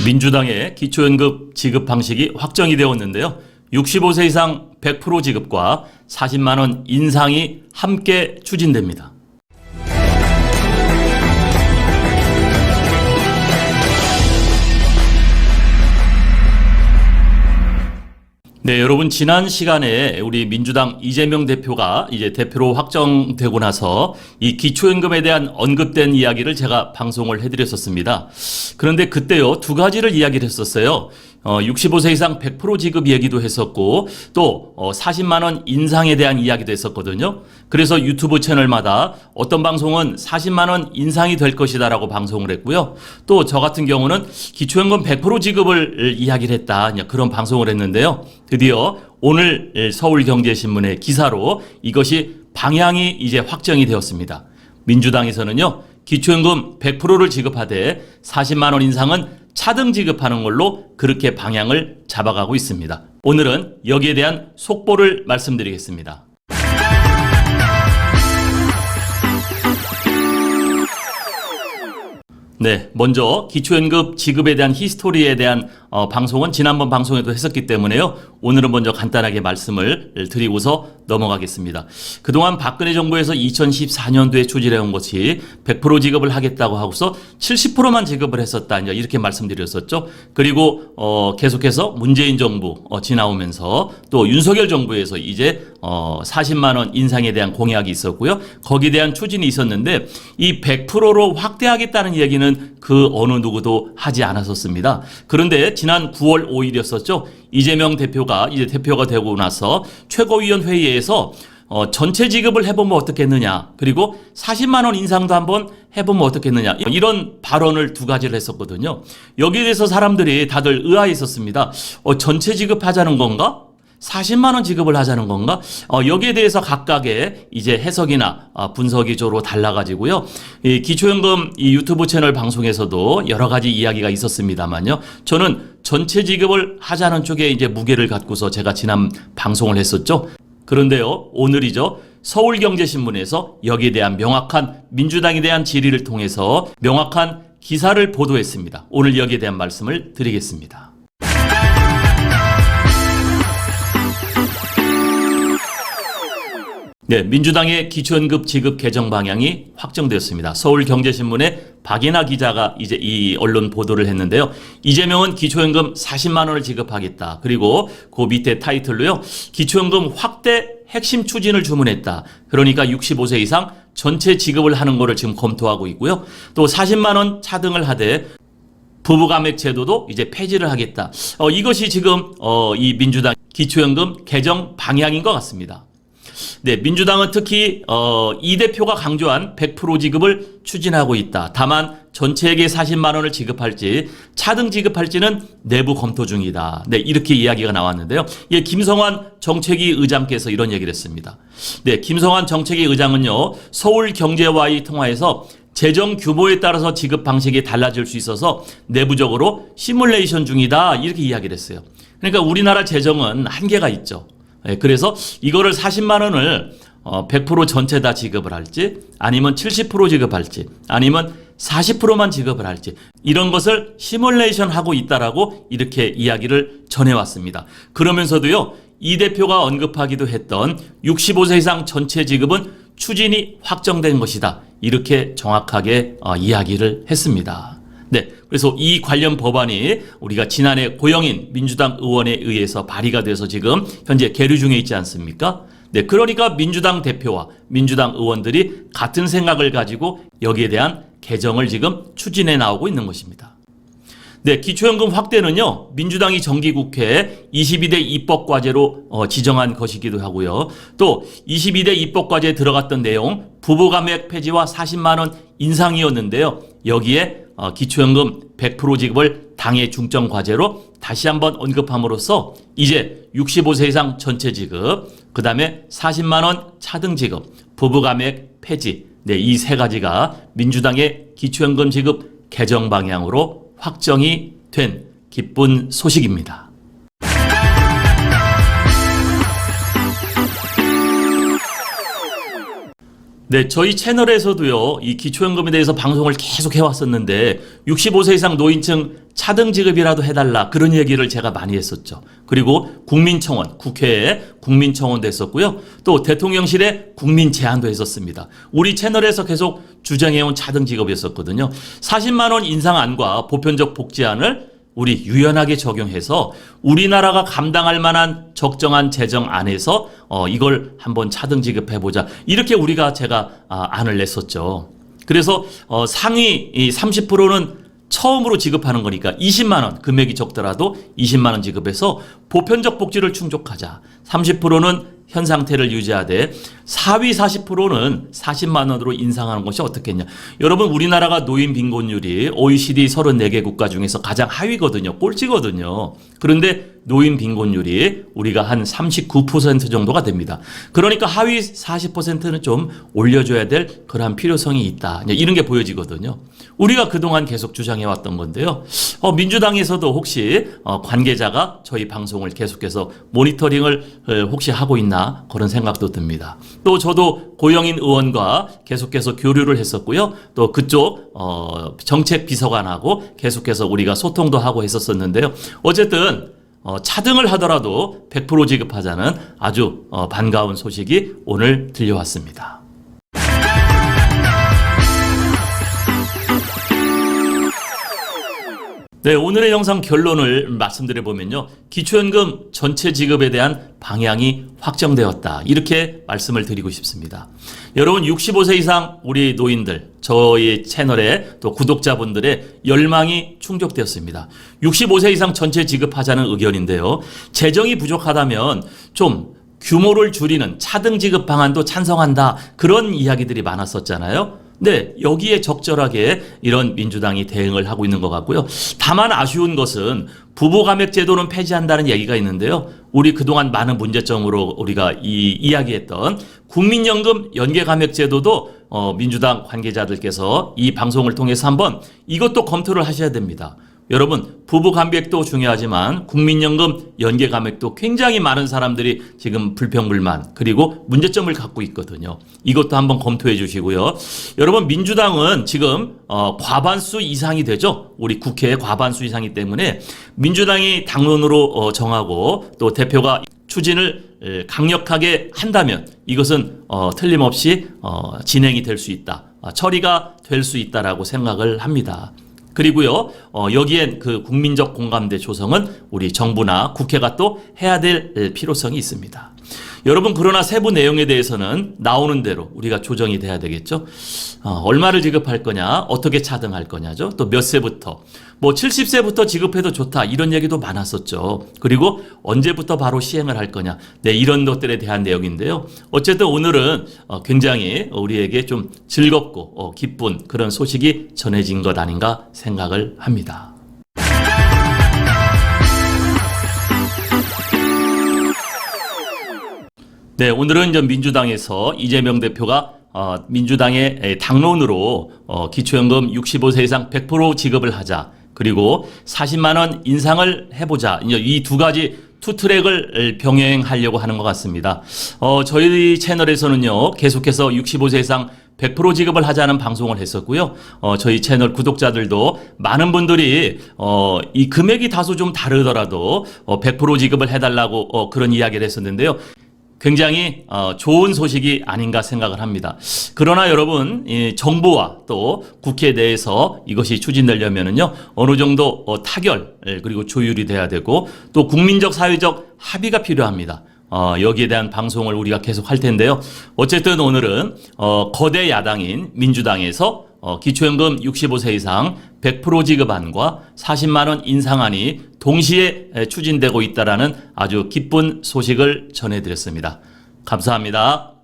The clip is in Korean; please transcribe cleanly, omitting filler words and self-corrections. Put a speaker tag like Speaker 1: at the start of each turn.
Speaker 1: 민주당의 기초연금 지급 방식이 확정이 되었는데요. 65세 이상 100% 지급과 40만 원 인상이 함께 추진됩니다. 네, 여러분 지난 시간에 우리 민주당 이재명 대표가 이제 대표로 확정되고 나서 이 기초연금에 대한 언급된 이야기를 제가 방송을 해드렸었습니다. 그런데 그때요, 두 가지를 이야기를 했었어요. 65세 이상 100% 지급 얘기도 했었고 또 40만 원 인상에 대한 이야기도 했었거든요. 그래서 유튜브 채널마다 어떤 방송은 40만 원 인상이 될 것이다 라고 방송을 했고요. 또 저 같은 경우는 기초연금 100% 지급을 이야기를 했다, 그런 방송을 했는데요. 드디어 오늘 서울경제신문의 기사로 이것이 방향이 이제 확정이 되었습니다. 민주당에서는요, 기초연금 100%를 지급하되 40만 원 인상은 차등 지급하는 걸로 그렇게 방향을 잡아가고 있습니다. 오늘은 여기에 대한 속보를 말씀드리겠습니다. 네, 먼저 기초연금 지급에 대한 히스토리에 대한 방송은 지난번 방송에도 했었기 때문에요. 오늘은 먼저 간단하게 말씀을 드리고서 넘어가겠습니다. 그동안 박근혜 정부에서 2014년도에 추진해온 것이 100% 지급을 하겠다고 하고서 70%만 지급을 했었다, 이렇게 말씀드렸었죠. 그리고 계속해서 문재인 정부 지나오면서 또 윤석열 정부에서 이제 40만 원 인상에 대한 공약이 있었고요. 거기에 대한 추진이 있었는데 이 100%로 확대하겠다는 얘기는 그 어느 누구도 하지 않았었습니다. 그런데 지난 9월 5일이었었죠. 이재명 대표가 이제 대표가 되고 나서 최고위원회의에서 전체 지급을 해보면 어떻겠느냐, 그리고 40만 원 인상도 한번 해보면 어떻겠느냐, 이런 발언을 두 가지를 했었거든요. 여기에 대해서 사람들이 다들 의아했었습니다. 전체 지급하자는 건가? 40만 원 지급을 하자는 건가? 여기에 대해서 각각의 이제 해석이나 분석이 주로 달라가지고요. 이 기초연금 이 유튜브 채널 방송에서도 여러 가지 이야기가 있었습니다만요. 저는 전체 지급을 하자는 쪽에 이제 무게를 갖고서 제가 지난 방송을 했었죠. 그런데요, 오늘이죠. 서울경제신문에서 여기에 대한 명확한 민주당에 대한 질의를 통해서 명확한 기사를 보도했습니다. 오늘 여기에 대한 말씀을 드리겠습니다. 네, 민주당의 기초연금 지급 개정 방향이 확정되었습니다. 서울경제신문의 박예나 기자가 이제 이 언론 보도를 했는데요. 이재명은 기초연금 40만 원을 지급하겠다. 그리고 그 밑에 타이틀로요, 기초연금 확대 핵심 추진을 주문했다. 그러니까 65세 이상 전체 지급을 하는 거를 지금 검토하고 있고요. 또 40만 원 차등을 하되 부부감액 제도도 이제 폐지를 하겠다. 이것이 지금 이 민주당 기초연금 개정 방향인 것 같습니다. 네, 민주당은 특히 이 대표가 강조한 100% 지급을 추진하고 있다. 다만 전체에게 40만 원을 지급할지 차등 지급할지는 내부 검토 중이다. 네, 이렇게 이야기가 나왔는데요. 예, 김성환 정책위 의장께서 이런 얘기를 했습니다. 네, 김성환 정책위 의장은요, 서울경제와의 통화에서 재정 규모에 따라서 지급 방식이 달라질 수 있어서 내부적으로 시뮬레이션 중이다, 이렇게 이야기를 했어요. 그러니까 우리나라 재정은 한계가 있죠. 그래서 이거를 40만 원을 100% 전체 다 지급을 할지, 아니면 70% 지급할지, 아니면 40%만 지급을 할지, 이런 것을 시뮬레이션 하고 있다라고 이렇게 이야기를 전해왔습니다. 그러면서도요, 이 대표가 언급하기도 했던 65세 이상 전체 지급은 추진이 확정된 것이다, 이렇게 정확하게 이야기를 했습니다. 네, 그래서 이 관련 법안이 우리가 지난해 고영인 민주당 의원에 의해서 발의가 돼서 지금 현재 계류 중에 있지 않습니까? 네, 그러니까 민주당 대표와 민주당 의원들이 같은 생각을 가지고 여기에 대한 개정을 지금 추진해 나오고 있는 것입니다. 네, 기초연금 확대는요, 민주당이 정기국회에 22대 입법과제로 지정한 것이기도 하고요. 또 22대 입법과제에 들어갔던 내용, 부부감액 폐지와 40만 원 인상이었는데요. 여기에 기초연금 100% 지급을 당의 중점 과제로 다시 한번 언급함으로써 이제 65세 이상 전체 지급, 그 다음에 40만 원 차등 지급, 부부감액 폐지, 네, 이 세 가지가 민주당의 기초연금 지급 개정 방향으로 확정이 된 기쁜 소식입니다. 네, 저희 채널에서도요, 이 기초연금에 대해서 방송을 계속 해왔었는데, 65세 이상 노인층 차등 지급이라도 해달라, 그런 얘기를 제가 많이 했었죠. 그리고 국민청원, 국회에 국민청원도 했었고요. 또 대통령실에 국민 제안도 했었습니다. 우리 채널에서 계속 주장해온 차등 지급이었었거든요. 40만원 인상안과 보편적 복지안을 우리 유연하게 적용해서 우리나라가 감당할 만한 적정한 재정 안에서 이걸 한번 차등 지급해보자. 이렇게 제가 안을 냈었죠. 그래서 상위 30%는 처음으로 지급하는 거니까 20만 원, 금액이 적더라도 20만 원 지급해서 보편적 복지를 충족하자. 30%는 현 상태를 유지하되 상위 40%는 40만 원으로 인상하는 것이 어떻겠냐. 여러분, 우리나라가 노인 빈곤율이 OECD 34개 국가 중에서 가장 하위거든요. 꼴찌거든요. 그런데 노인 빈곤율이 우리가 한 39% 정도가 됩니다. 그러니까 하위 40%는 좀 올려줘야 될 그러한 필요성이 있다. 이런 게 보여지거든요. 우리가 그동안 계속 주장해왔던 건데요. 민주당에서도 혹시 관계자가 저희 방송을 계속해서 모니터링을 혹시 하고 있나, 그런 생각도 듭니다. 또 저도 고영인 의원과 계속해서 교류를 했었고요. 또 그쪽 정책 비서관하고 계속해서 우리가 소통도 하고 했었었는데요. 어쨌든 차등을 하더라도 100% 지급하자는 아주 반가운 소식이 오늘 들려왔습니다. 네, 오늘의 영상 결론을 말씀드려보면요. 기초연금 전체 지급에 대한 방향이 확정되었다. 이렇게 말씀을 드리고 싶습니다. 여러분, 65세 이상 우리 노인들, 저희 채널의 또 구독자분들의 열망이 충족되었습니다. 65세 이상 전체 지급하자는 의견인데요. 재정이 부족하다면 좀 규모를 줄이는 차등 지급 방안도 찬성한다. 그런 이야기들이 많았었잖아요. 네, 여기에 적절하게 이런 민주당이 대응을 하고 있는 것 같고요. 다만 아쉬운 것은 부부감액제도는 폐지한다는 얘기가 있는데요. 우리 그동안 많은 문제점으로 우리가 이야기했던 국민연금 연계감액제도도 민주당 관계자들께서 이 방송을 통해서 한번 이것도 검토를 하셔야 됩니다. 여러분, 부부감액도 중요하지만 국민연금 연계감액도 굉장히 많은 사람들이 지금 불평불만 그리고 문제점을 갖고 있거든요. 이것도 한번 검토해 주시고요. 여러분, 민주당은 지금 과반수 이상이 되죠. 우리 국회의 과반수 이상이기 때문에 민주당이 당론으로 정하고 또 대표가 추진을 강력하게 한다면 이것은 틀림없이 진행이 될 수 있다. 처리가 될 수 있다라고 생각을 합니다. 그리고요, 여기엔 그 국민적 공감대 조성은 우리 정부나 국회가 또 해야 될 필요성이 있습니다. 여러분, 그러나 세부 내용에 대해서는 나오는 대로 우리가 조정이 돼야 되겠죠. 얼마를 지급할 거냐, 어떻게 차등할 거냐죠. 또 몇 세부터, 뭐 70세부터 지급해도 좋다, 이런 얘기도 많았었죠. 그리고 언제부터 바로 시행을 할 거냐, 네, 이런 것들에 대한 내용인데요. 어쨌든 오늘은 굉장히 우리에게 좀 즐겁고 기쁜 그런 소식이 전해진 것 아닌가 생각을 합니다. 네, 오늘은 이제 민주당에서 이재명 대표가 민주당의 당론으로 기초연금 65세 이상 100% 지급을 하자. 그리고 40만 원 인상을 해보자. 이 두 가지 투 트랙을 병행하려고 하는 것 같습니다. 저희 채널에서는요, 계속해서 65세 이상 100% 지급을 하자는 방송을 했었고요. 저희 채널 구독자들도 많은 분들이 이 금액이 다소 좀 다르더라도 100% 지급을 해달라고 그런 이야기를 했었는데요. 굉장히 좋은 소식이 아닌가 생각을 합니다. 그러나 여러분, 정부와 또 국회 내에서 이것이 추진되려면은요, 어느 정도 타결 그리고 조율이 돼야 되고 또 국민적 사회적 합의가 필요합니다. 여기에 대한 방송을 우리가 계속 할 텐데요. 어쨌든 오늘은 거대 야당인 민주당에서 기초연금 65세 이상 100% 지급안과 40만 원 인상안이 동시에 추진되고 있다라는 아주 기쁜 소식을 전해드렸습니다. 감사합니다.